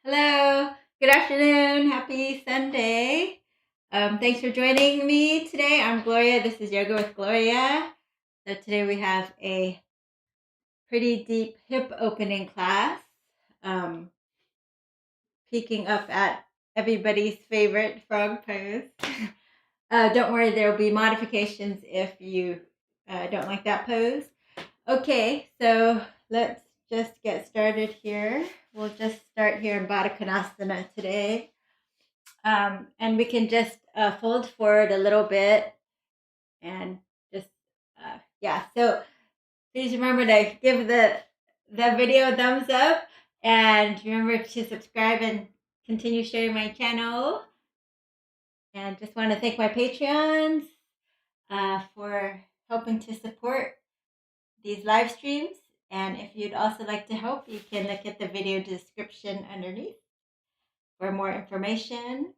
Hello, good afternoon, happy Sunday. Thanks for joining me today. I'm Gloria. This is Yoga with Gloria. So today we have a pretty deep hip opening class, um, peeking up at everybody's favorite frog pose. Don't worry, there will be modifications if you don't like that pose. Okay, so let's just get started here. We'll just start here in Baddha Konasana today. And we can just fold forward a little bit and just, yeah. So please remember to give the video a thumbs up and remember to subscribe and continue sharing my channel. And just want to thank my Patreons for helping to support these live streams. And if you'd also like to help, you can look at the video description underneath for more information.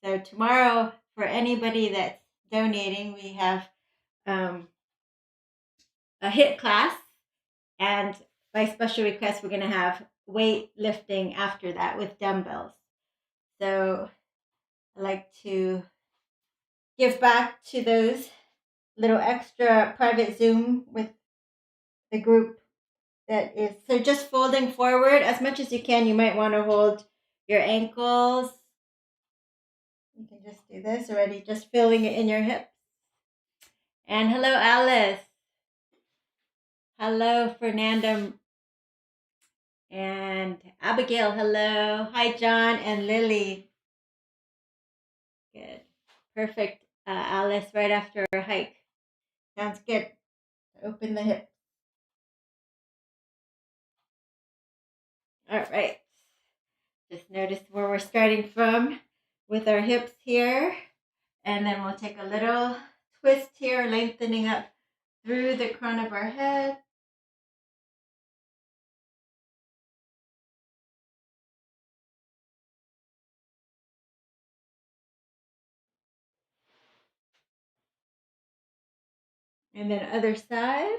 So tomorrow, for anybody that's donating, we have a HIIT class, and by special request, we're going to have weight lifting after that with dumbbells. So I like to give back to those little extra private Zoom with the group that is. So just folding forward as much as you can. You might want to hold your ankles. You can just do this already, just feeling it in your hips. And hello, Alice. Hello, Fernanda. And Abigail, hello. Hi, John and Lily. Good. Perfect, Alice, right after a hike. Sounds good. Open the hips. All right. Just notice where we're starting from with our hips here. And then we'll take a little twist here, lengthening up through the crown of our head. And then other side.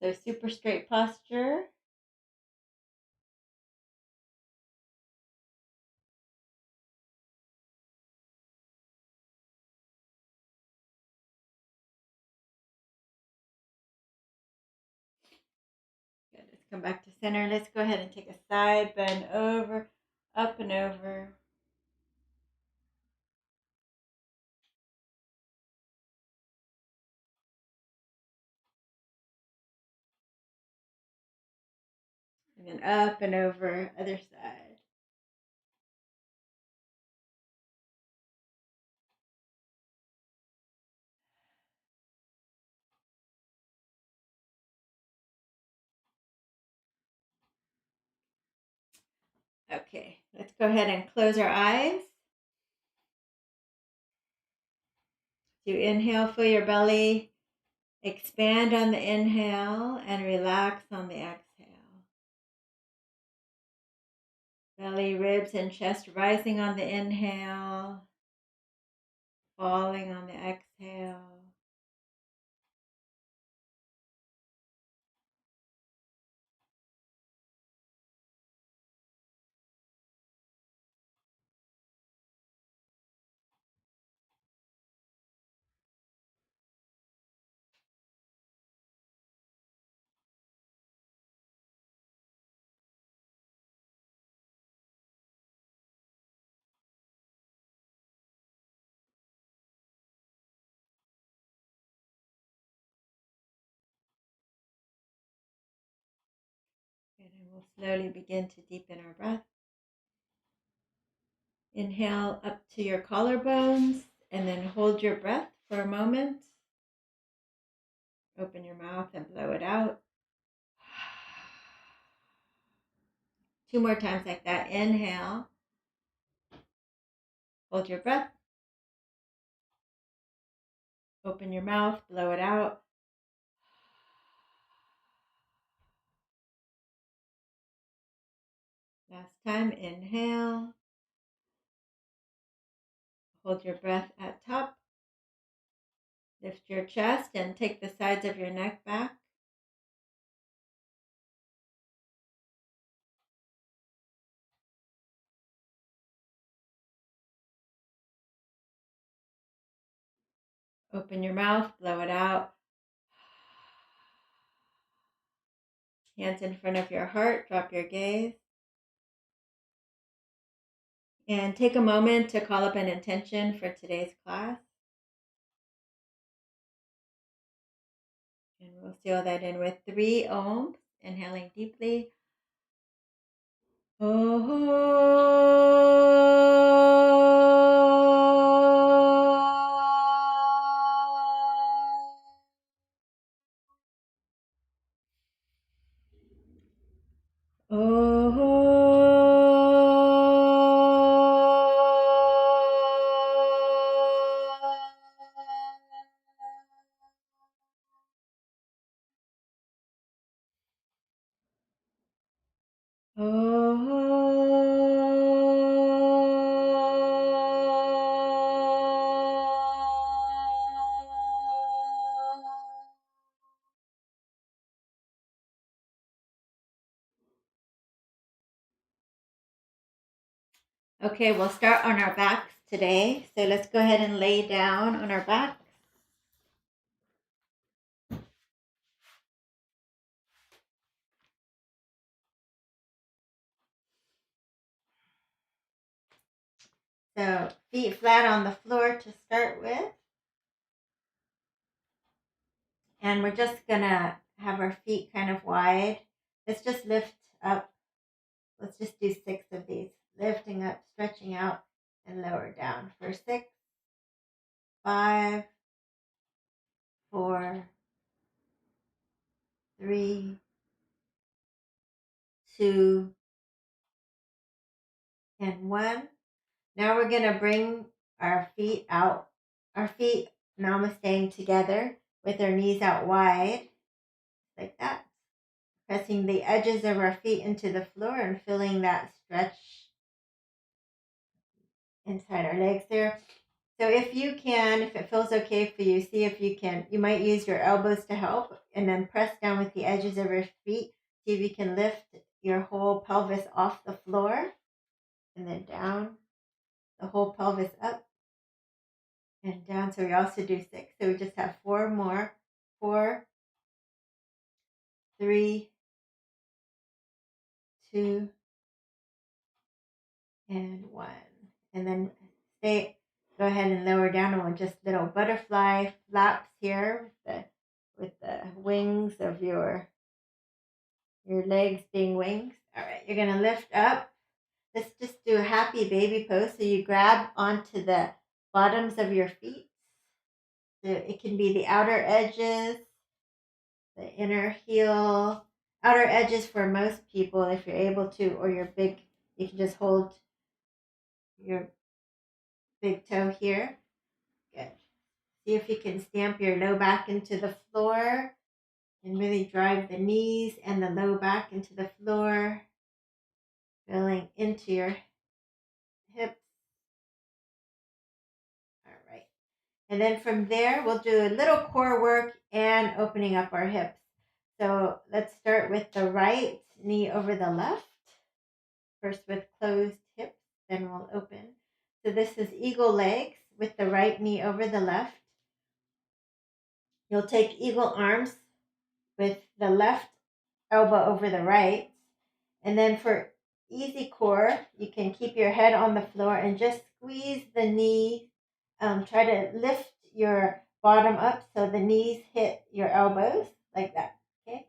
So super straight posture. Good. Let's come back to center. Let's go ahead and take a side bend over, up and over. And then up and over, other side. Okay, let's go ahead and close our eyes. To inhale, feel your belly expand on the inhale and relax on the exhale. Belly, ribs, and chest rising on the inhale, falling on the exhale. Good, and we'll slowly begin to deepen our breath. Inhale up to your collarbones and then hold your breath for a moment. Open your mouth and blow it out. 2 more times like that. Inhale. Hold your breath. Open your mouth, blow it out. Last time, inhale. Hold your breath at top. Lift your chest and take the sides of your neck back. Open your mouth, blow it out. Hands in front of your heart, drop your gaze. And take a moment to call up an intention for today's class. And we'll seal that in with 3 ohms, inhaling deeply. Okay, we'll start on our backs today. So let's go ahead and lay down on our backs. So feet flat on the floor to start with. And we're just gonna have our feet kind of wide. Let's just lift up. Let's just do 6 of these. Lifting up, stretching out, and lower down for 6, 5, 4, 3, 2, and 1. Now we're gonna bring our feet out. Our feet namasteing together with our knees out wide, like that. Pressing the edges of our feet into the floor and feeling that stretch inside our legs there. So if you can, if it feels okay for you, see if you can, you might use your elbows to help and then press down with the edges of your feet. See if you can lift your whole pelvis off the floor and then down, the whole pelvis up and down. So we also do 6. So we just have 4 more. 4, 3, 2, and 1. And then go ahead and lower down on just little butterfly flaps here with the wings of your legs being wings. All right, you're gonna lift up. Let's just do a happy baby pose. So you grab onto the bottoms of your feet. So it can be the outer edges, the inner heel, outer edges for most people if you're able to, or your big, you can just hold your big toe here. Good. See if you can stamp your low back into the floor and really drive the knees and the low back into the floor, filling into your hips. All right. And then from there, we'll do a little core work and opening up our hips. So let's start with the right knee over the left. First with closed hips, then we'll open. So this is eagle legs with the right knee over the left. You'll take eagle arms with the left elbow over the right. And then for easy core, you can keep your head on the floor and just squeeze the knee. Try to lift your bottom up so the knees hit your elbows like that. Okay.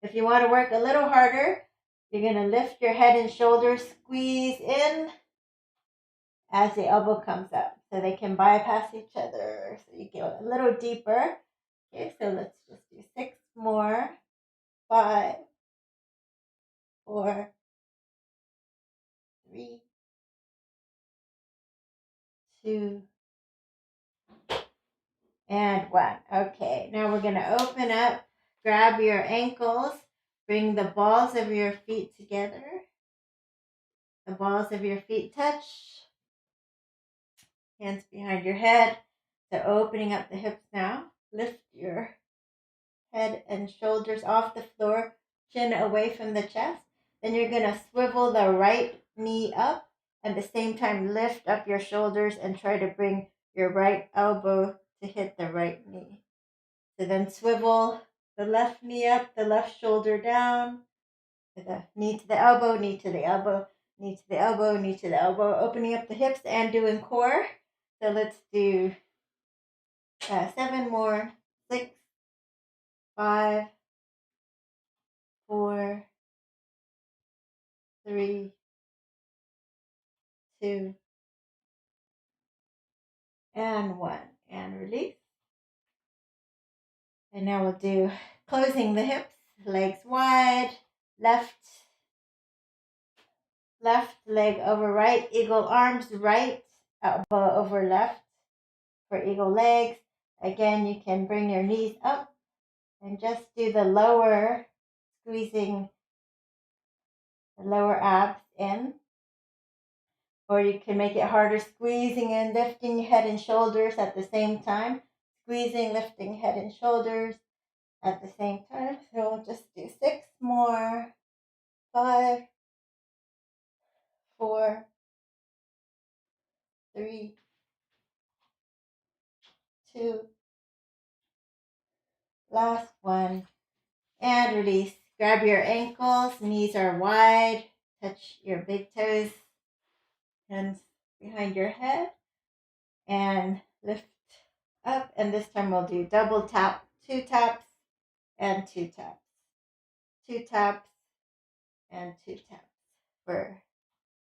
If you want to work a little harder, you're going to lift your head and shoulders, squeeze in as the elbow comes up so they can bypass each other. So you go a little deeper. Okay, so let's just do 6 more. 5, 4, 3, 2, and 1. Okay, now we're going to open up, grab your ankles, bring the balls of your feet together. The balls of your feet touch. Hands behind your head. So opening up the hips now. Lift your head and shoulders off the floor, chin away from the chest. Then you're going to swivel the right knee up. At the same time, lift up your shoulders and try to bring your right elbow to hit the right knee. So then swivel the left knee up, the left shoulder down, the knee to the elbow, knee to the elbow, knee to the elbow, knee to the elbow, opening up the hips and doing core. So let's do 7 more. 6, 5, 4, 3, 2, and 1. And release. And now we'll do closing the hips, legs wide, left leg over right, eagle arms right, elbow over left for eagle legs. Again, you can bring your knees up and just do the lower, squeezing the lower abs in. Or you can make it harder, squeezing and lifting head and shoulders at the same time. Squeezing, lifting head and shoulders at the same time. So we'll just do 6 more. 5, 4, 3, 2, last one. And release. Grab your ankles, knees are wide. Touch your big toes, hands behind your head. And lift up. And this time we'll do double tap, 2 taps, and 2 taps. 2 taps, and 2 taps. For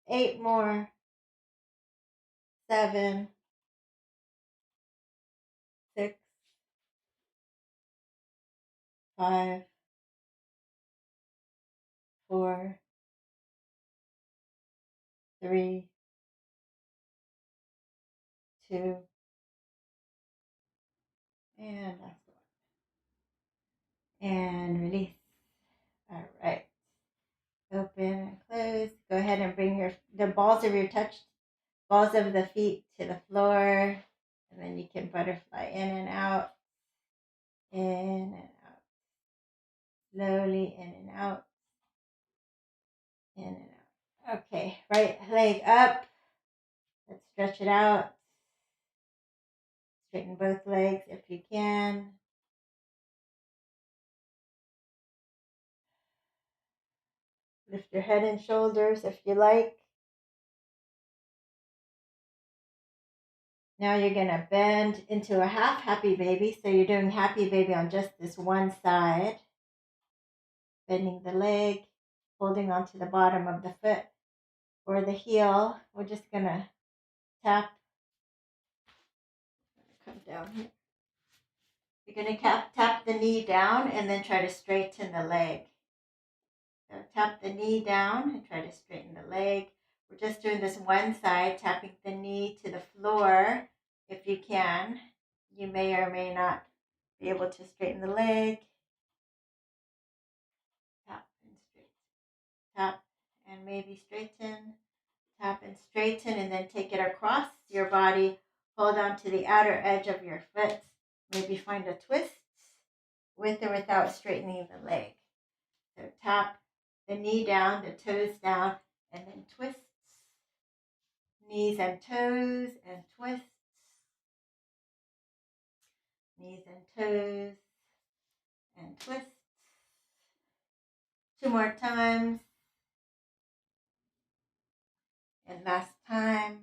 8 more. 7, 6, 5, 4, 3, 2, and last one. And release. All right. Open and close. Go ahead and bring the balls of the feet to the floor. And then you can butterfly in and out. In and out. Slowly in and out. In and out. Okay. Right leg up. Let's stretch it out. Straighten both legs if you can. Lift your head and shoulders if you like. Now you're going to bend into a half happy baby. So you're doing happy baby on just this one side. Bending the leg, holding onto the bottom of the foot or the heel. We're just going to tap. Come down here. You're going to tap the knee down and then try to straighten the leg. So tap the knee down and try to straighten the leg. We're just doing this one side, tapping the knee to the floor if you can. You may or may not be able to straighten the leg. Tap and straighten. Tap and maybe straighten. Tap and straighten, and then take it across your body. Hold on to the outer edge of your foot. Maybe find a twist with or without straightening the leg. So tap the knee down, the toes down, and then twists. Knees and toes and twists. Knees and toes and twists. 2 more times. And last time.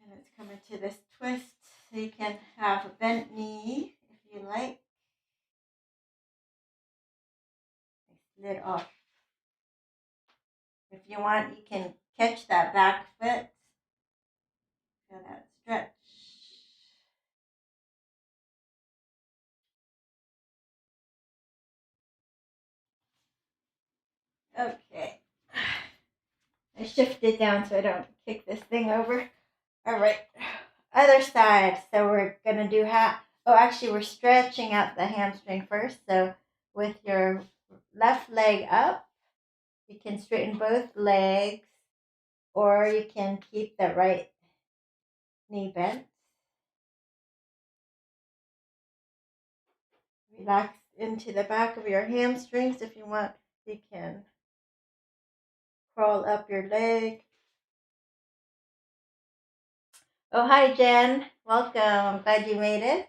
And it's coming to this twist. So you can have a bent knee if you like. Slid off. If you want, you can catch that back foot. Feel that stretch. Okay. I shift it down so I don't kick this thing over. All right. Other side. So we're going to do actually we're stretching out the hamstring first. So with your left leg up, you can straighten both legs, or you can keep the right knee bent. Relax into the back of your hamstrings. If you want, you can crawl up your leg. Oh, hi, Jen. Welcome. I'm glad you made it.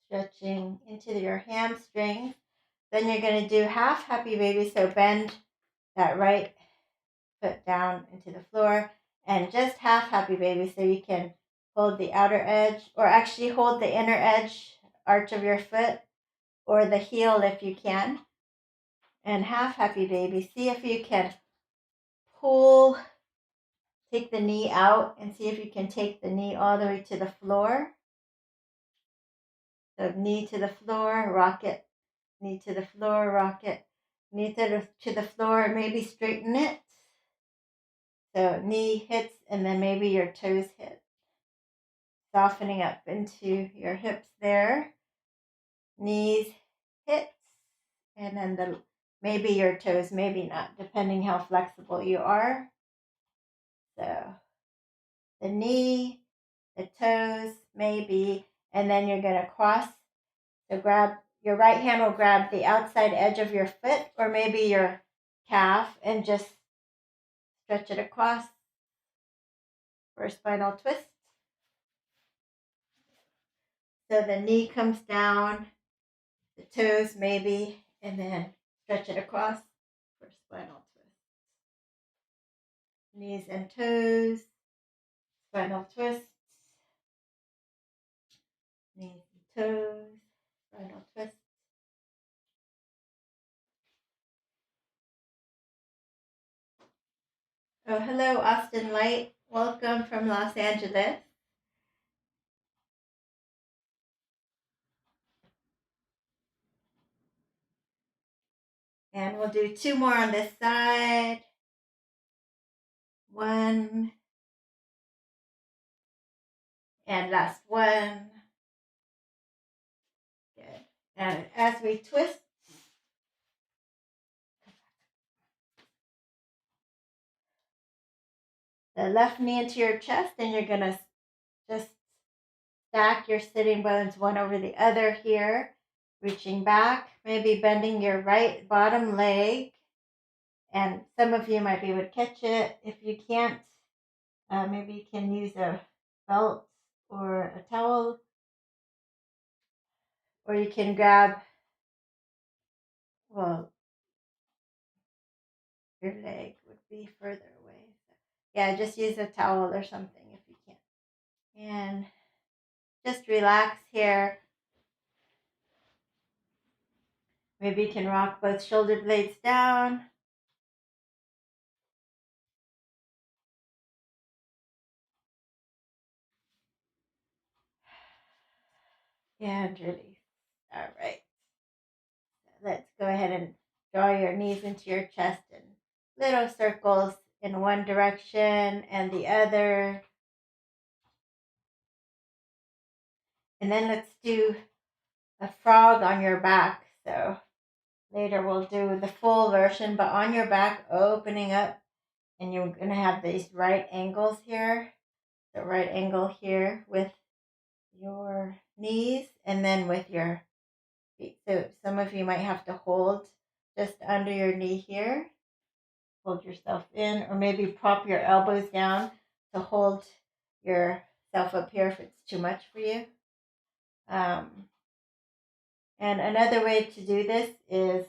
Stretching into your hamstrings. Then you're going to do half happy baby. So bend that right foot down into the floor and just half happy baby. So you can hold the outer edge or actually hold the inner edge arch of your foot or the heel if you can. And half happy baby. See if you can pull, take the knee out and see if you can take the knee all the way to the floor. So knee to the floor, rock it. Knee to the floor, rock it. Knee to the floor, maybe straighten it. So knee hits and then maybe your toes hit. Softening up into your hips there. Knees hits and then maybe your toes, maybe not, depending how flexible you are. So the knee, the toes, maybe, and then you're going to cross. So grab your right hand will grab the outside edge of your foot or maybe your calf and just stretch it across for a spinal twist. So the knee comes down, the toes maybe, and then stretch it across for spinal twist. Knees and toes, spinal twists. Knees and toes, spinal twist. Oh, hello, Austin Light. Welcome from Los Angeles. And we'll do 2 more on this side. 1. And last 1. Good. And as we twist, the left knee into your chest, and you're going to just stack your sitting bones one over the other here, reaching back, maybe bending your right bottom leg. And some of you might be able to catch it. If you can't, maybe you can use a belt or a towel, or you can grab, well, your leg would be further away. So, yeah, just use a towel or something if you can. And just relax here. Maybe you can rock both shoulder blades down. And release. All right. Let's go ahead and draw your knees into your chest in little circles in one direction and the other. And then let's do a frog on your back. So later we'll do the full version, but on your back, opening up, and you're going to have these right angles here. The right angle here with your knees and then with your feet. So some of you might have to hold just under your knee here. Hold yourself in, or maybe prop your elbows down to hold yourself up here if it's too much for you. And another way to do this is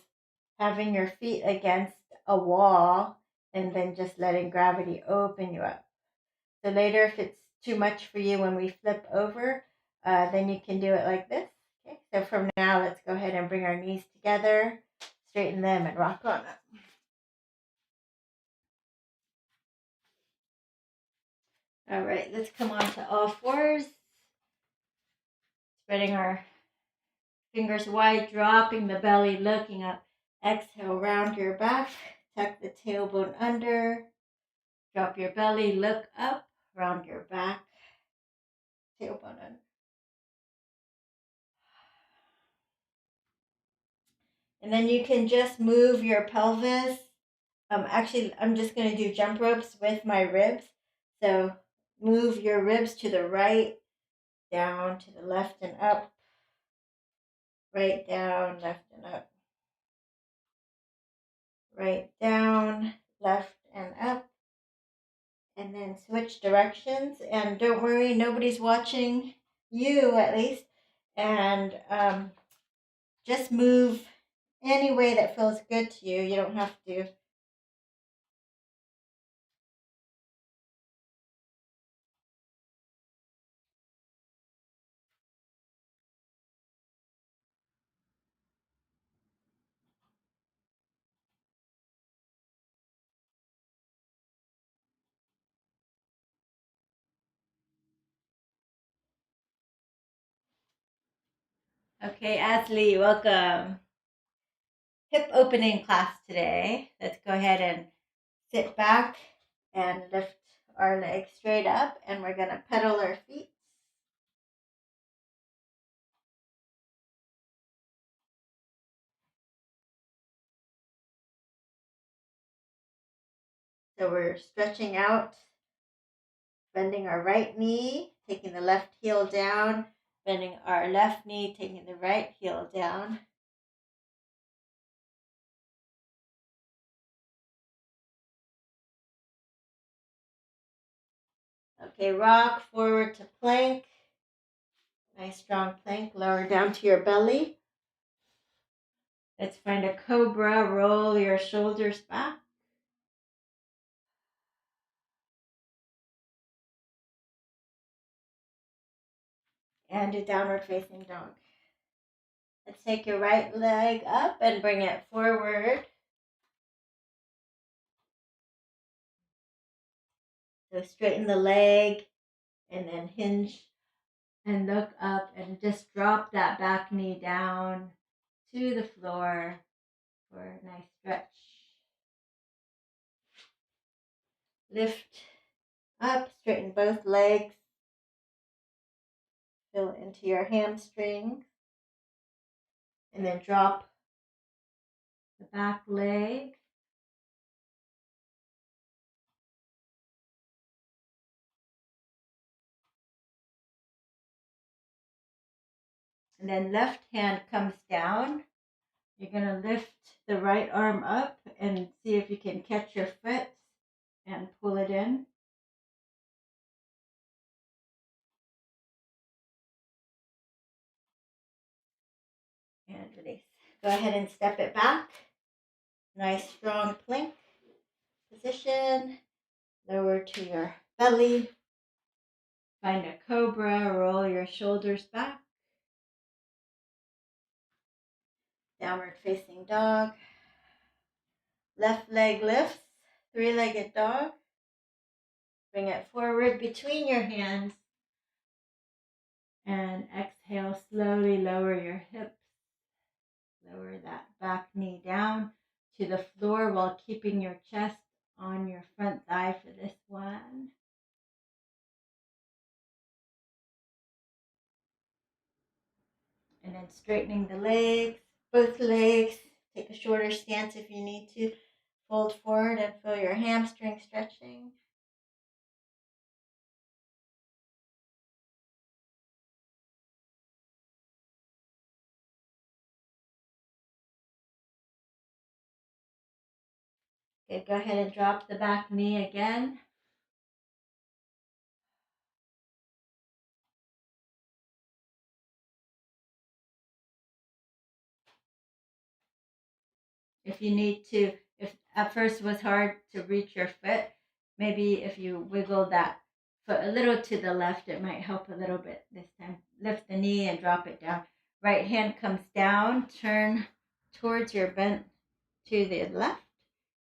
having your feet against a wall and then just letting gravity open you up. So later, if it's too much for you when we flip over, then you can do it like this. Okay, so from now, let's go ahead and bring our knees together, straighten them, and rock on up. All right, let's come on to all fours. Spreading our fingers wide, dropping the belly, looking up. Exhale, round your back, tuck the tailbone under. Drop your belly, look up, round your back, tailbone under. And then you can just move your pelvis. Actually, I'm just going to do jump ropes with my ribs. So move your ribs to the right, down, to the left and up. Right, down, left and up. Right, down, left and up. and then switch directions. And don't worry, nobody's watching you at least. And just move any way that feels good to you. You don't have to. Okay, Ashley, welcome. Hip opening class today. Let's go ahead and sit back and lift our legs straight up, and we're going to pedal our feet. So we're stretching out, bending our right knee, taking the left heel down, bending our left knee, taking the right heel down. Okay, rock forward to plank. Nice strong plank. Lower down to your belly. Let's find a cobra. Roll your shoulders back. And a downward facing dog. Let's take your right leg up and bring it forward. So straighten the leg and then hinge and look up and just drop that back knee down to the floor for a nice stretch. Lift up, straighten both legs. Fill into your hamstring. And then drop the back leg. And then left hand comes down. You're going to lift the right arm up and see if you can catch your foot and pull it in. And release. Go ahead and step it back. Nice strong plank position. Lower to your belly. Find a cobra. Roll your shoulders back. Downward facing dog. Left leg lifts. Three-legged dog. Bring it forward between your hands. And exhale, slowly lower your hips. Lower that back knee down to the floor while keeping your chest on your front thigh for this one. And then straightening the legs, both legs. Take a shorter stance if you need to. Fold forward and feel your hamstring stretching. Okay, go ahead and drop the back knee again. If you need to, if at first it was hard to reach your foot, maybe if you wiggle that foot a little to the left, it might help a little bit this time. Lift the knee and drop it down. Right hand comes down, turn towards your bent to the left,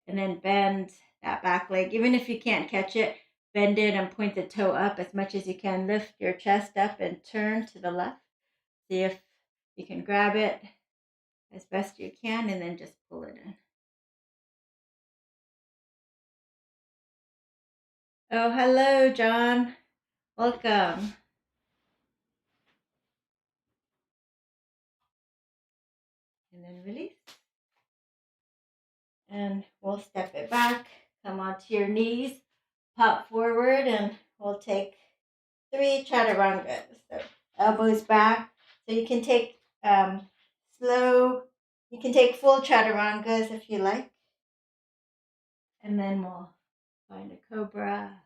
and then bend that back leg. Even if you can't catch it, bend it and point the toe up as much as you can. Lift your chest up and turn to the left. See if you can grab it as best you can, and then just pull it in. Oh, hello, John. Welcome. And then release. And we'll step it back. Come onto your knees. Pop forward, and we'll take 3 chaturangas. So elbows back. So you can take you can take full chaturangas if you like. And then we'll find a cobra.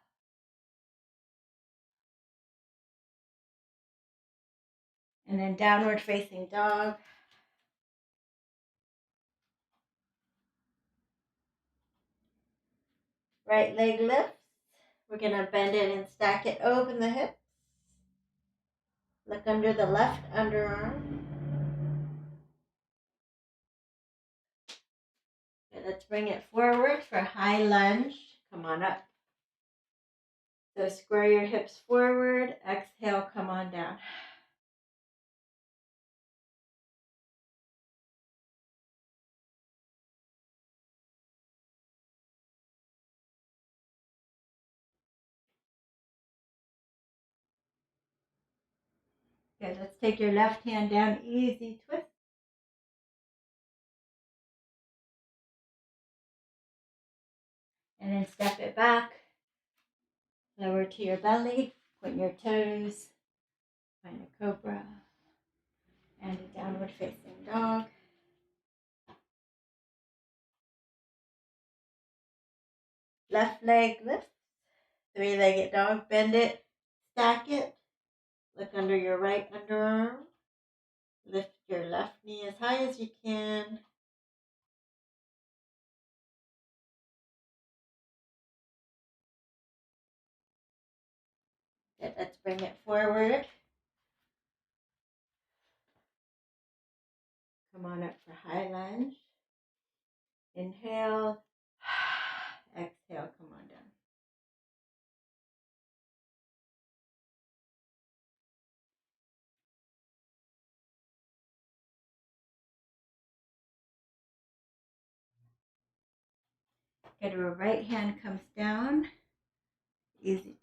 And then downward facing dog. Right leg lifts. We're going to bend it and stack it, open the hips. Look under the left underarm. Okay, let's bring it forward for high lunge. Come on up. So square your hips forward. Exhale, come on down. Okay, let's take your left hand down, easy twist. And then step it back. Lower to your belly, point your toes, find a cobra, and a downward facing dog. Left leg lift, three-legged dog, bend it, stack it, look under your right underarm, lift your left knee as high as you can. Good, let's bring it forward. Come on up for high lunge. Inhale, exhale, come on down. Good, our right hand comes down, easy twist.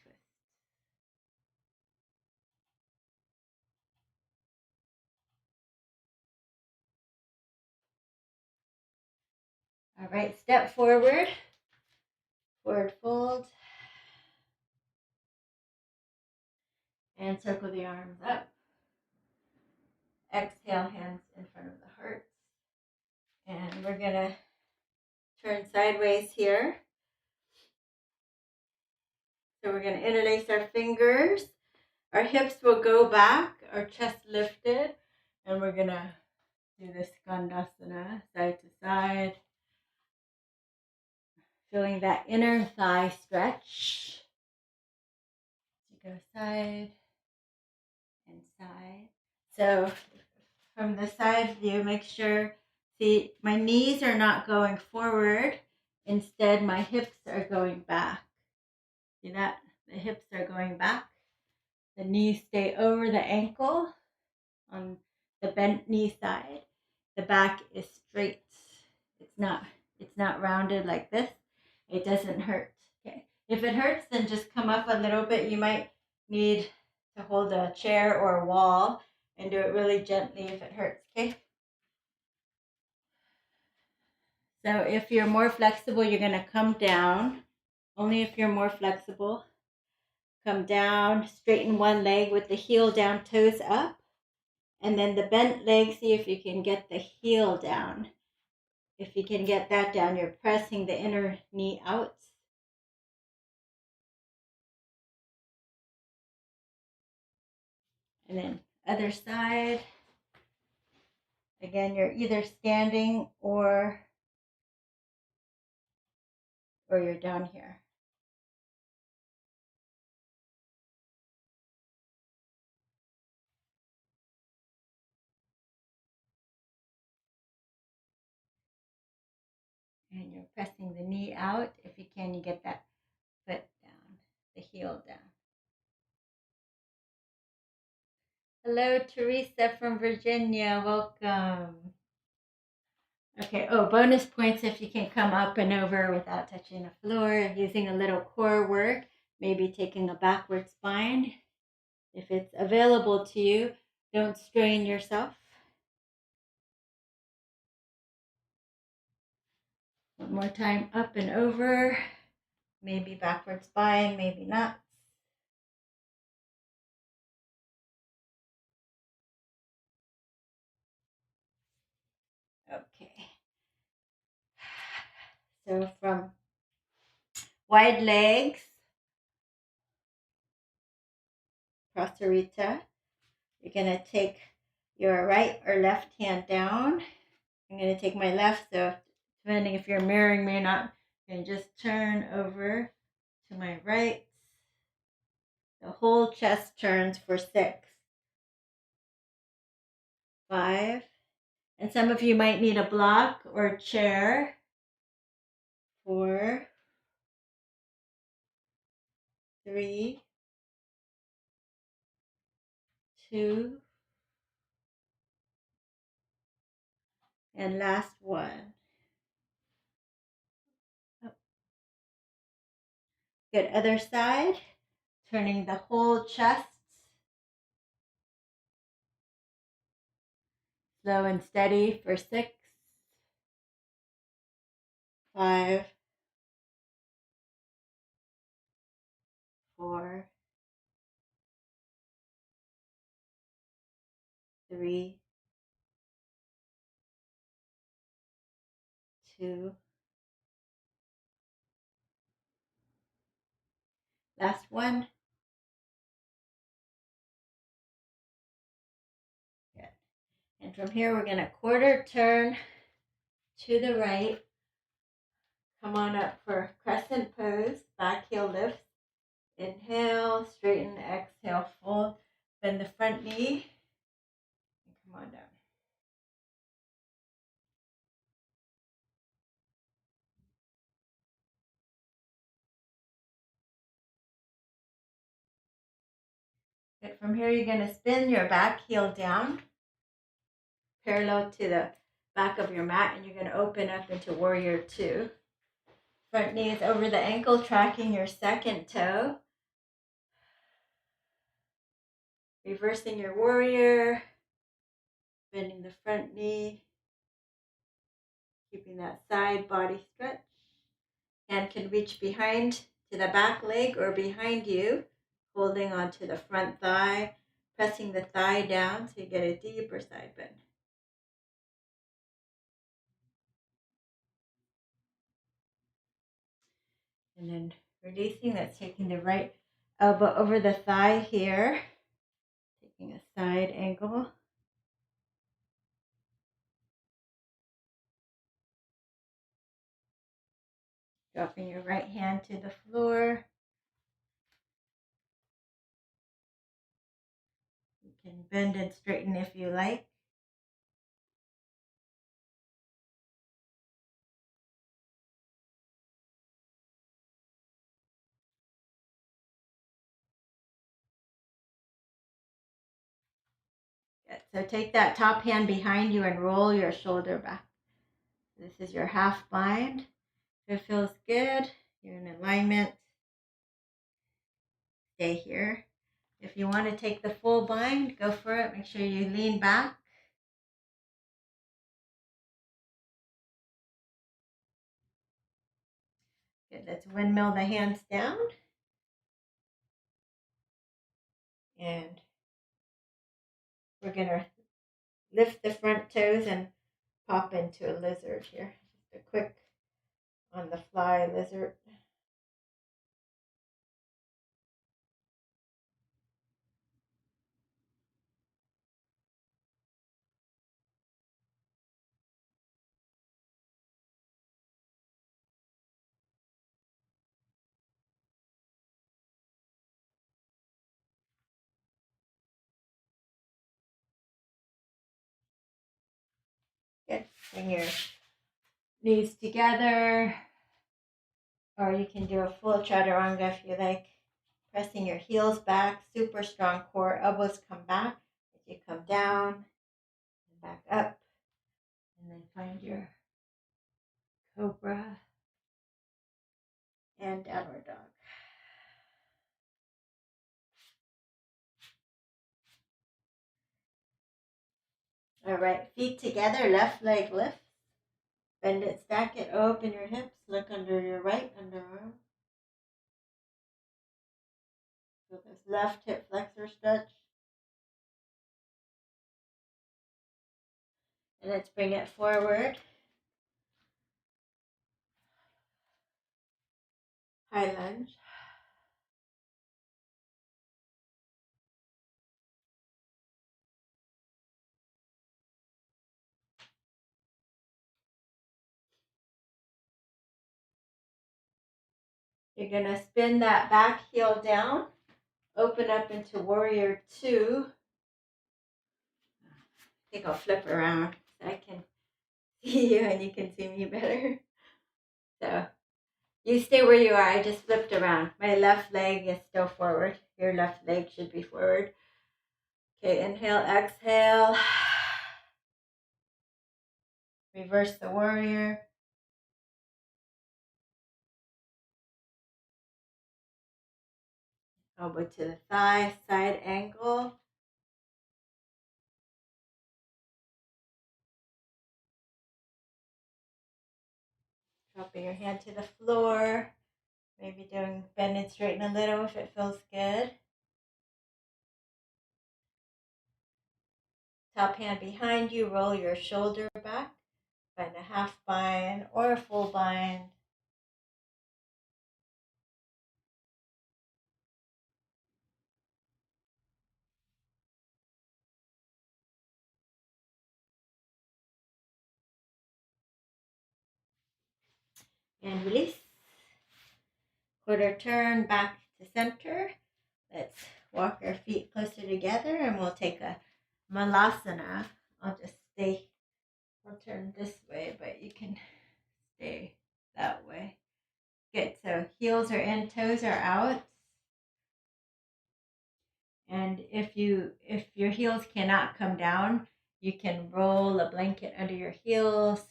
All right, step forward, forward fold, and circle the arms up. Exhale, hands in front of the heart. And we're going to turn sideways here. So we're going to interlace our fingers. Our hips will go back, our chest lifted, and we're going to do this skandasana, side to side. Feeling that inner thigh stretch. You go side and side. So from the side view, make sure, see, my knees are not going forward. Instead, my hips are going back. See that? The hips are going back. The knees stay over the ankle on the bent knee side. The back is straight. It's not rounded like this. It doesn't hurt. Okay. If it hurts, then just come up a little bit. You might need to hold a chair or a wall and do it really gently if it hurts. Okay. So if you're more flexible, you're going to come down. Only if you're more flexible. Come down, straighten one leg with the heel down, toes up. And then the bent leg, see if you can get the heel down. If you can get that down, you're pressing the inner knee out. And then other side. Again, you're either standing or you're down here. And you're pressing the knee out. If you can, you get that foot down, the heel down. Hello, Teresa from Virginia. Welcome. Okay, bonus points if you can come up and over without touching the floor, using a little core work, maybe taking a backward spine. If it's available to you, don't strain yourself. One more time, up and over, maybe backward spine, maybe not. Okay. So from wide legs, Prasarita, you're going to take your right or left hand down. I'm going to take my left, so depending if you're mirroring me or not, I'm going to just turn over to my right. The whole chest turns for 6, 5, and some of you might need a block or chair. 4, 3, 2, and last one. Good, other side, turning the whole chest. Slow and steady for 6, 5, 4, 3, 2, last one. Good. And from here, we're going to quarter turn to the right. Come on up for crescent pose, back heel lifts. Inhale, straighten, exhale, fold. Bend the front knee, and come on down. Good. From here, you're going to spin your back heel down, parallel to the back of your mat, and you're going to open up into warrior 2. Front knee is over the ankle, tracking your second toe. Reversing your warrior, bending the front knee, keeping that side body stretch. Hand can reach behind to the back leg or behind you, holding onto the front thigh, pressing the thigh down so you get a deeper side bend. And then releasing, that's taking the right elbow over the thigh here, taking a side angle. Dropping your right hand to the floor. You can bend and straighten if you like. Good. So take that top hand behind you and roll your shoulder back. This is your half bind. If it feels good, you're in alignment. Stay here. If you want to take the full bind, go for it. Make sure you lean back. Good. Let's windmill the hands down. And we're going to lift the front toes and pop into a lizard here. Just a quick on the fly lizard. Good. Bring your knees together. Or you can do a full chaturanga if you like. Pressing your heels back, super strong core, elbows come back. As you come down and back up, and then find your cobra and downward dog. All right, feet together, left leg lift. Bend it, stack it, open your hips, look under your right underarm. So this left hip flexor stretch. And let's bring it forward. High lunge. You're going to spin that back heel down, open up into warrior two. I think I'll flip around so I can see you and you can see me better. So you stay where you are. I just flipped around. My left leg is still forward. Your left leg should be forward. Okay, inhale, exhale. Reverse the warrior. Elbow to the thigh, side angle. Dropping your hand to the floor. Maybe doing bend and straighten a little if it feels good. Top hand behind you, roll your shoulder back. Find a half bind or a full bind. And release. Quarter turn back to center. Let's walk our feet closer together and we'll take a malasana. I'll turn this way, but you can stay that way. Good, so heels are in, toes are out. And if your heels cannot come down, you can roll a blanket under your heels,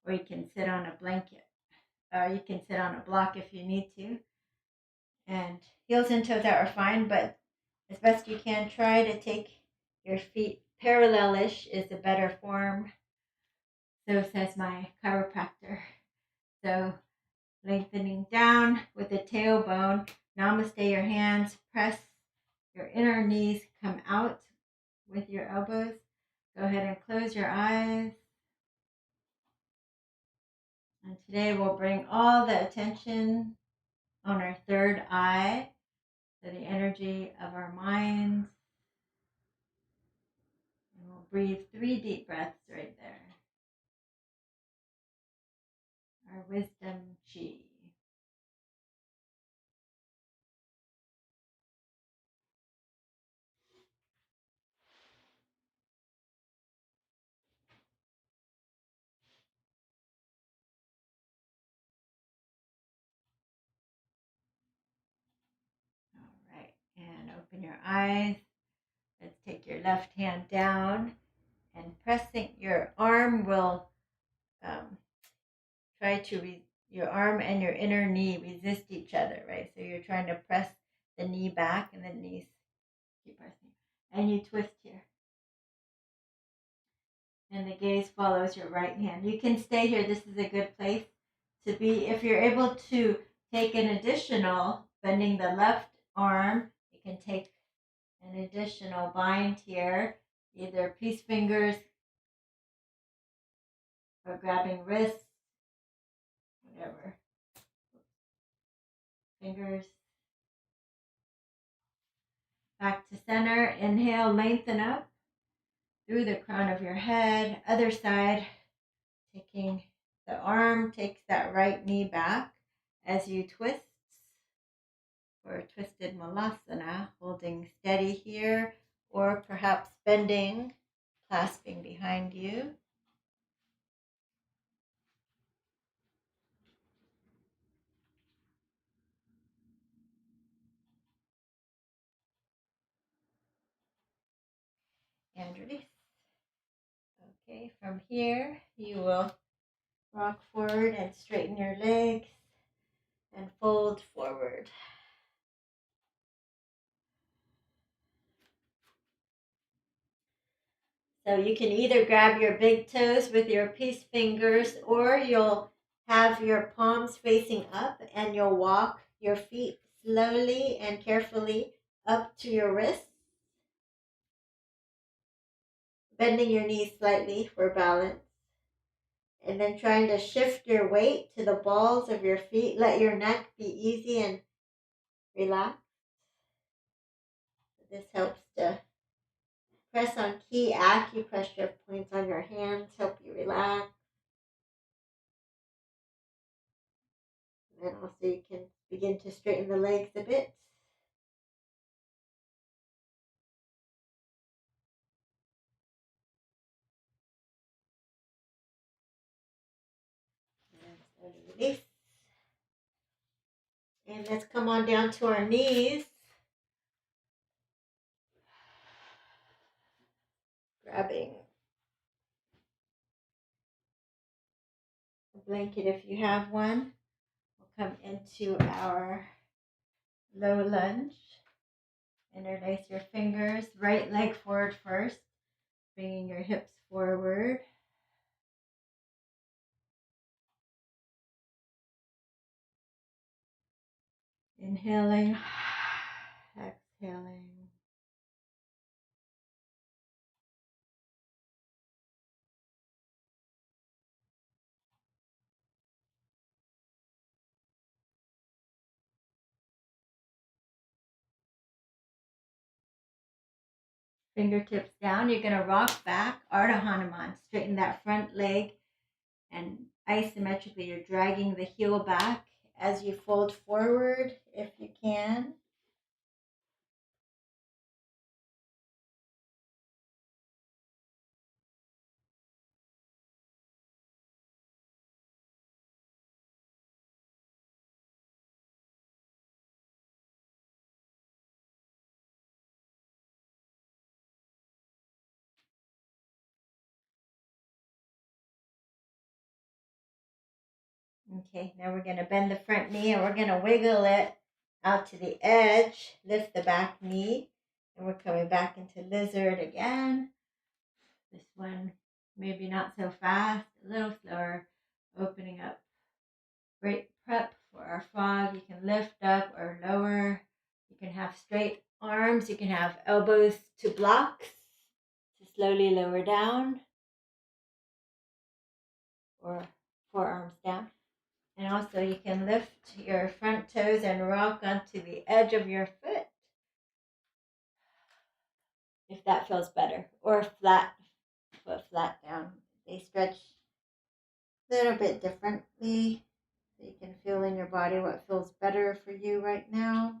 or you can sit on a blanket. You can sit on a block if you need to. And heels and toes out are fine, but as best you can, try to take your feet parallel-ish is a better form. So says my chiropractor. So lengthening down with the tailbone. Namaste your hands. Press your inner knees. Come out with your elbows. Go ahead and close your eyes. And today we'll bring all the attention on our third eye. So the energy of our minds. And we'll breathe 3 deep breaths right there. Our wisdom chi. All right, and open your eyes. Let's take your left hand down and pressing your arm will try to your arm and your inner knee resist each other, right? So you're trying to press the knee back and the knees keep pressing. And you twist here. And the gaze follows your right hand. You can stay here. This is a good place to be. If you're able to take an additional, bending the left arm, you can take an additional bind here, either peace fingers or grabbing wrists, whatever. Fingers. Back to center. Inhale, lengthen up through the crown of your head. Other side, taking the arm, takes that right knee back as you twist for a twisted malasana, holding steady here, or perhaps bending, clasping behind you. And release. Okay, from here, you will rock forward and straighten your legs and fold forward. So you can either grab your big toes with your peace fingers, or you'll have your palms facing up and you'll walk your feet slowly and carefully up to your wrists, bending your knees slightly for balance. And then trying to shift your weight to the balls of your feet. Let your neck be easy and relaxed. This helps to press on key acupressure points on your hands, help you relax. And then also you can Begin to straighten the legs a bit. And slowly release. And let's come on down to our knees. Grabbing a blanket if you have one. We'll come into our low lunge. Interlace your fingers. Right leg forward first. Bringing your hips forward. Inhaling. Exhaling. Fingertips down. You're going to rock back, Ardha Hanuman. Straighten that front leg and isometrically you're dragging the heel back as you fold forward if you can. Okay, now we're going to bend the front knee and we're going to wiggle it out to the edge. Lift the back knee and we're coming back into lizard again. This one maybe not so fast, a little slower, opening up. Great prep for our frog. You can lift up or lower. You can have straight arms. You can have elbows to blocks to slowly lower down or forearms down. And also you can lift your front toes and rock onto the edge of your foot if that feels better. Or flat, foot flat down. They stretch a little bit differently. So you can feel in your body what feels better for you right now.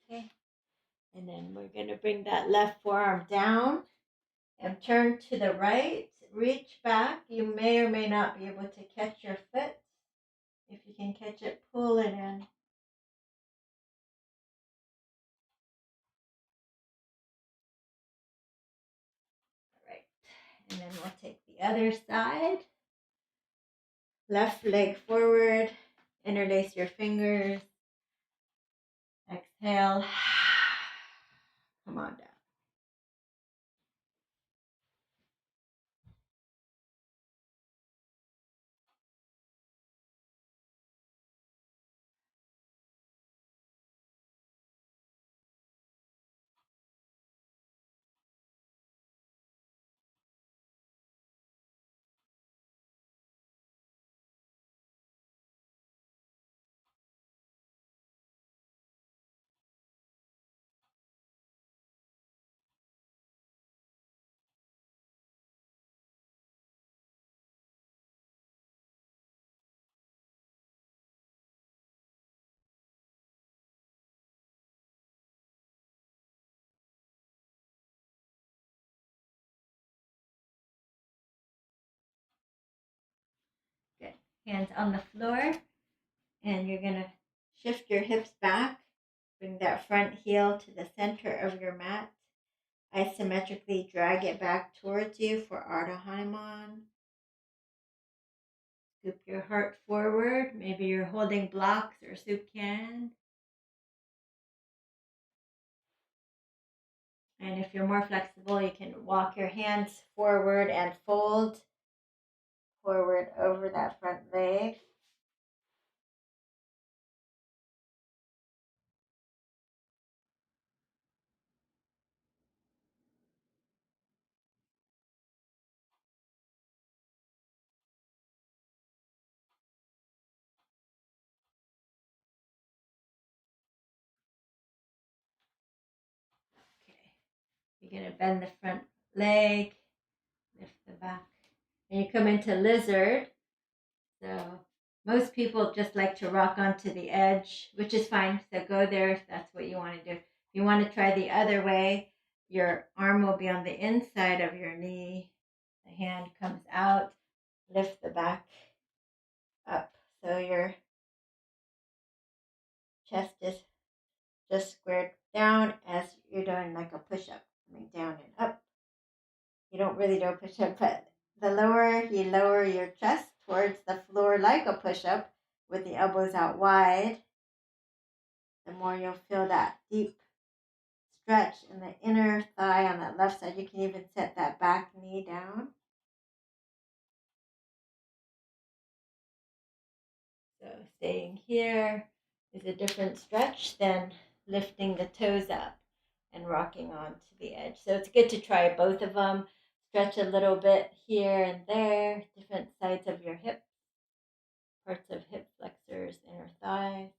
Okay. And then we're going to bring that left forearm down and turn to the right. Reach back. You may or may not be able to catch your foot. If you can catch it, pull it in. All right. And then we'll take the other side. Left leg forward. Interlace your fingers. Exhale. Come on down. Good. Hands on the floor. And you're going to shift your hips back. Bring that front heel to the center of your mat. Isometrically drag it back towards you for Ardha Hanuman. Scoop your heart forward. Maybe you're holding blocks or soup can. And if you're more flexible, you can walk your hands forward and fold forward over that front leg. You're going to bend the front leg, lift the back. And you come into lizard. So most people just like to rock onto the edge, which is fine. So go there if that's what you want to do. If you want to try the other way, your arm will be on the inside of your knee. The hand comes out, lift the back up. So your chest is just squared down as you're doing like a push-up, coming down and up. You don't really do a push-up, but the lower you lower your chest towards the floor like a push-up with the elbows out wide, the more you'll feel that deep stretch in the inner thigh on that left side. You can even set that back knee down. So staying here is a different stretch than lifting the toes up and rocking onto the edge. So it's good to try both of them. Stretch a little bit here and there, different sides of your hips, parts of hip flexors, inner thighs.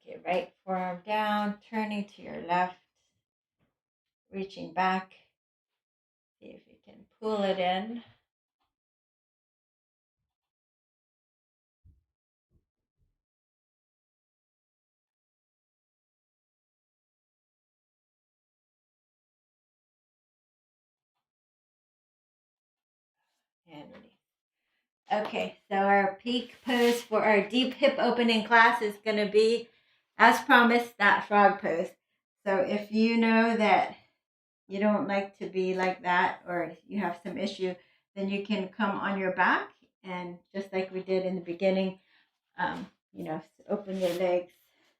Okay, right forearm down, turning to your left, reaching back. See if you can pull it in. And release. Okay, so our peak pose for our deep hip opening class is going to be, as promised, that frog pose. So if you know that you don't like to be like that, or you have some issue, then you can come on your back and just like we did in the beginning, open your legs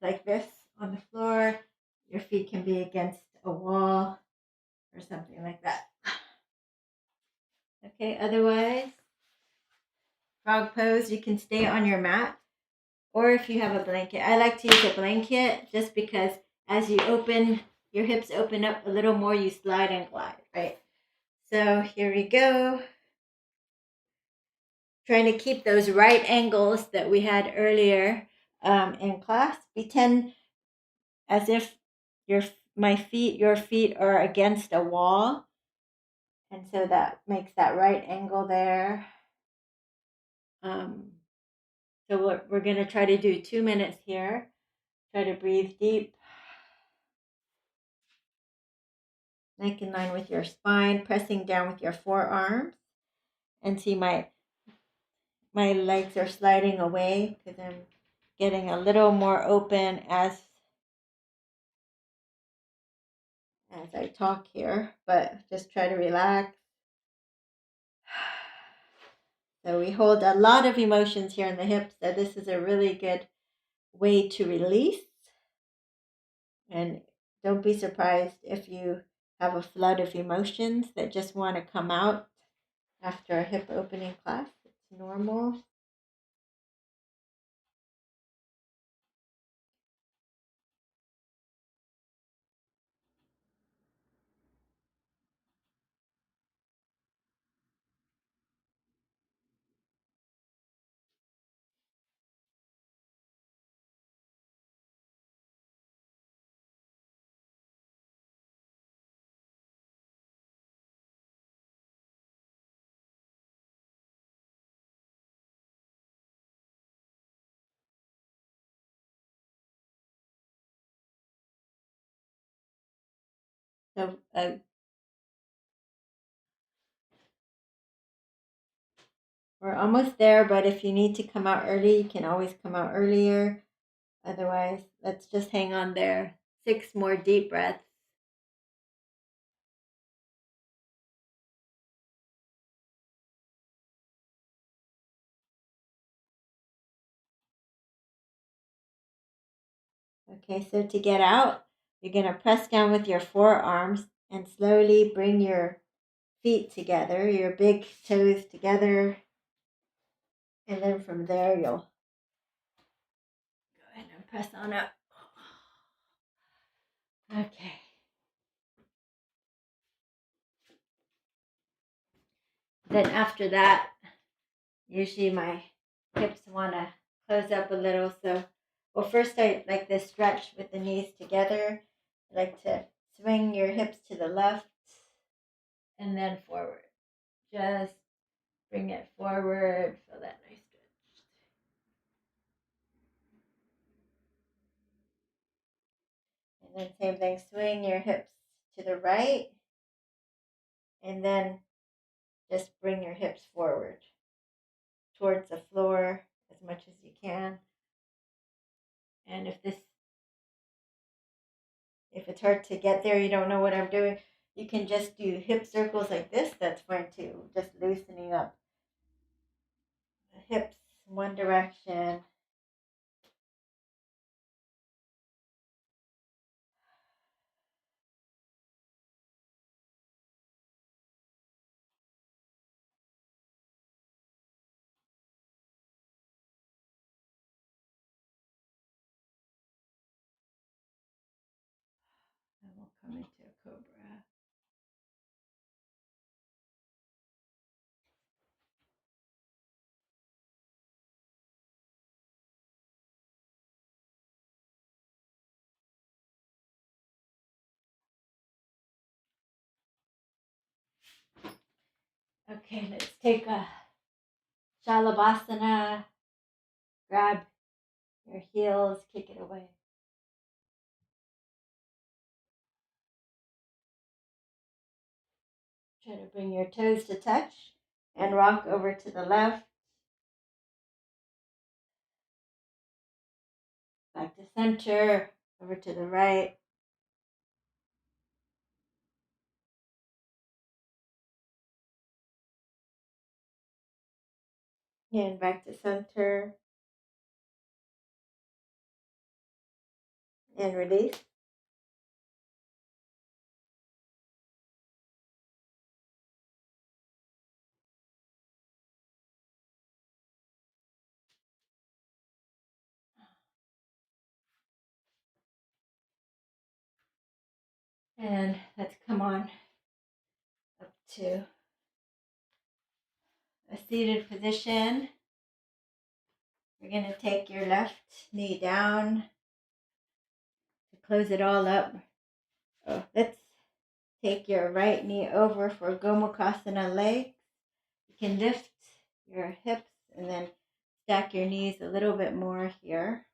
like this on the floor. Your feet can be against a wall or something like that. Okay, otherwise, frog pose, you can stay on your mat, or if you have a blanket. I like to use a blanket just because as you open, your hips open up a little more, you slide and glide, right? So here we go. Trying to keep those right angles that we had earlier in class. Pretend as if your feet are against a wall, and so that makes that right angle there. So we're going to try to do 2 minutes here. Try to breathe deep. Neck in line with your spine, pressing down with your forearms. And see my legs are sliding away because I'm getting a little more open as I talk here, but just try to relax. So we hold a lot of emotions here in the hips, so this is a really good way to release. And don't be surprised if you have a flood of emotions that just want to come out after a hip opening class. It's normal. So we're almost there, but if you need to come out early, you can always come out earlier. Otherwise, let's just hang on there. 6 more deep breaths. Okay, so to get out, you're going to press down with your forearms and slowly bring your feet together, your big toes together. And then from there, you'll press on up. Okay. Then after that, usually my hips want to close up a little. So, well, first I like this stretch with the knees together. I like to swing your hips to the left and then forward. Just bring it forward. Feel that nice stretch. And then same thing, swing your hips to the right. And then just bring your hips forward towards the floor as much as you can. And if it's hard to get there, you don't know what I'm doing, you can just do hip circles like this. That's fine too. Just loosening up the hips one direction. And we'll come into a cobra. Okay, let's take a Shalabhasana. Grab your heels, kick it away. Try to bring your toes to touch and rock over to the left. Back to center, over to the right. And back to center. And release. And let's come on up to a seated position. You're going to take your left knee down to close it all up. Let's take your right knee over for Gomukhasana legs. You can lift your hips and then stack your knees a little bit more here.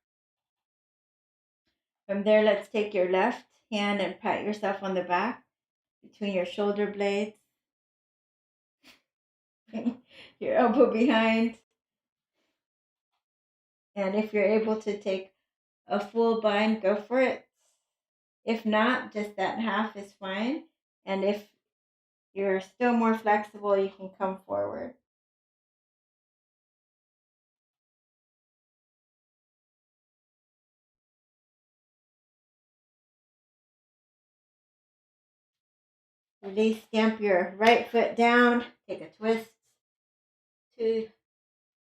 From there, let's take your left hand and pat yourself on the back between your shoulder blades. Your elbow behind. And if you're able to take a full bind, go for it. If not, just that half is fine. And if you're still more flexible, you can come forward. Release, stamp your right foot down, take a twist to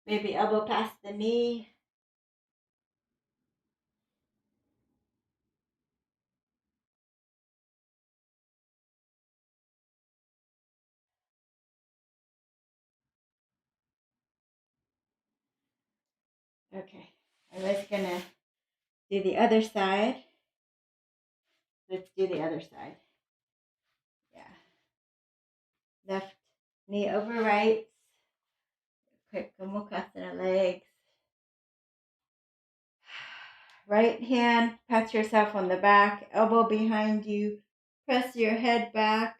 maybe elbow past the knee. Okay, I was gonna do the other side. Let's do the other side. Yeah. Left knee over right. Quick Gomukhasana legs. Right hand, pat yourself on the back, elbow behind you. Press your head back.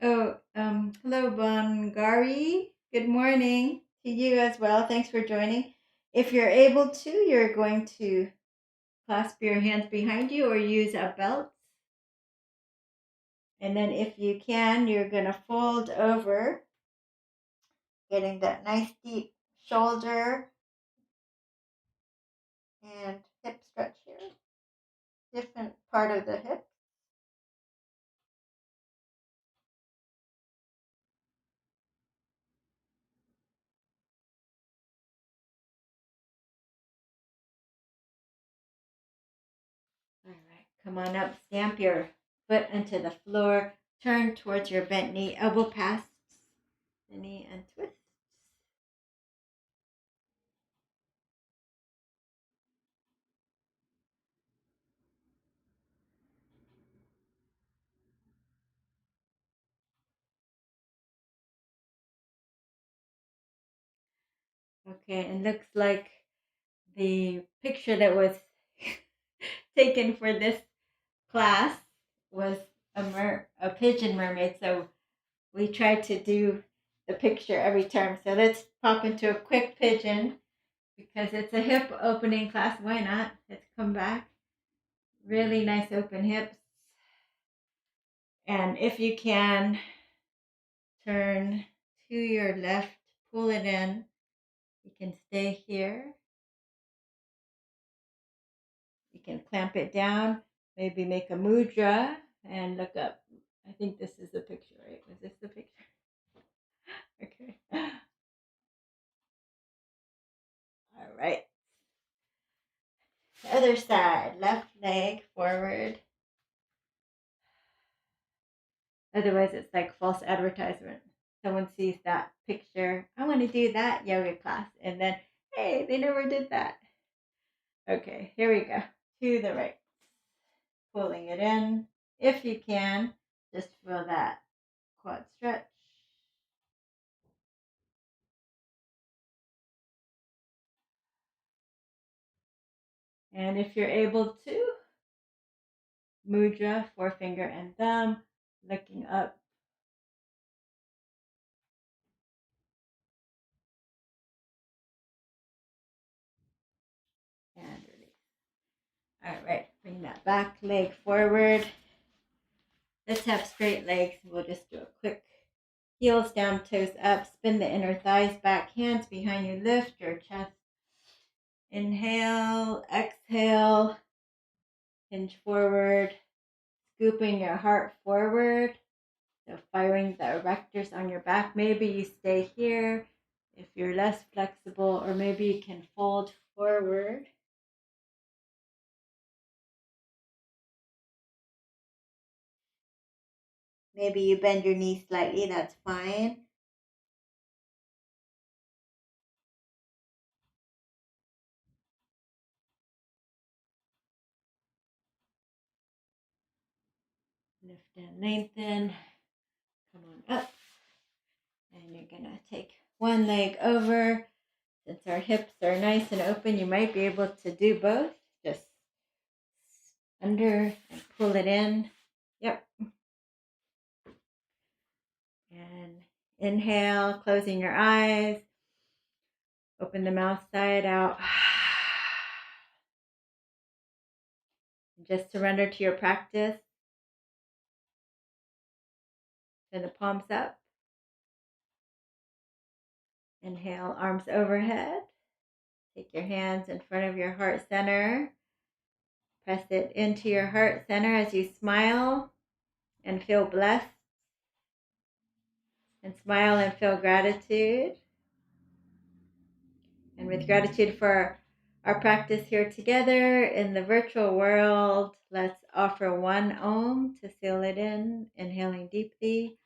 Hello, Bangari. Good morning to you as well. Thanks for joining. If you're able to, you're going to clasp your hands behind you or use a belt. And then if you can, you're going to fold over, getting that nice deep shoulder and hip stretch here. Different part of the hip. Come on up, stamp your foot into the floor, turn towards your bent knee, elbow past the knee and twist. Okay, and looks like the picture that was taken for this class was a pigeon mermaid. So we tried to do the picture every term. So let's pop into a quick pigeon because it's a hip opening class. Why not? Let's come back. Really nice open hips. And if you can, turn to your left, pull it in. You can stay here. You can clamp it down, maybe make a mudra and look up. I think this is the picture, right? Was this the picture? Okay. All right. The other side, left leg forward. Otherwise, it's like false advertisement. Someone sees that picture. I want to do that yoga class. And then, hey, they never did that. Okay, here we go. To the right. Pulling it in. If you can, just feel that quad stretch. And if you're able to, mudra, forefinger and thumb, looking up. And release. All right, bring that back leg forward. Let's have straight legs. We'll just do a quick heels down, toes up. Spin the inner thighs back, hands behind you. Lift your chest. Inhale, exhale, hinge forward, scooping your heart forward. So firing the erectors on your back. Maybe you stay here if you're less flexible, or maybe you can fold forward. Maybe you bend your knees slightly, that's fine. Lift and lengthen. Come on up. And you're going to take one leg over. Since our hips are nice and open, you might be able to do both. Just under and pull it in. Yep. And inhale, closing your eyes. Open the mouth side out. Just surrender to your practice. Send the palms up. Inhale, arms overhead. Take your hands in front of your heart center. Press it into your heart center as you smile and feel blessed. And smile and feel gratitude. And with gratitude for our practice here together in the virtual world, let's offer one Om to seal it in. Inhaling deeply.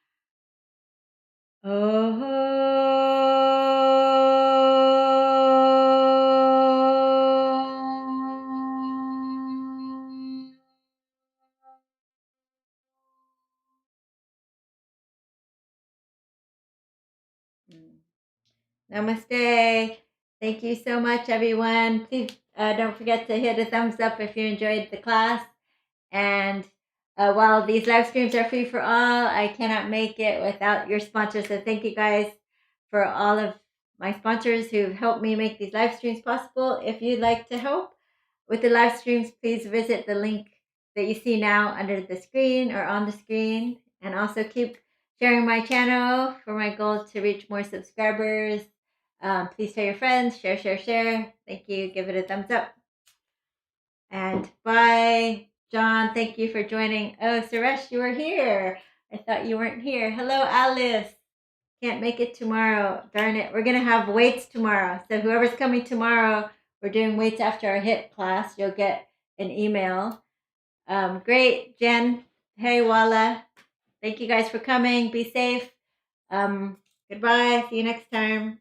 Namaste. Thank you so much, everyone. Please don't forget to hit a thumbs up if you enjoyed the class. And while these live streams are free for all, I cannot make it without your sponsors. So thank you guys for all of my sponsors who've helped me make these live streams possible. If you'd like to help with the live streams, please visit the link that you see now under the screen or on the screen. And also keep sharing my channel for my goal to reach more subscribers. Please tell your friends, share. Thank you. Give it a thumbs up. And bye. John, thank you for joining. Oh, Suresh, you were here. I thought you weren't here. Hello, Alice. Can't make it tomorrow. Darn it. We're going to have weights tomorrow. So whoever's coming tomorrow, we're doing weights after our HIIT class. You'll get an email. Great, Jen. Hey, Walla. Thank you guys for coming. Be safe. Goodbye. See you next time.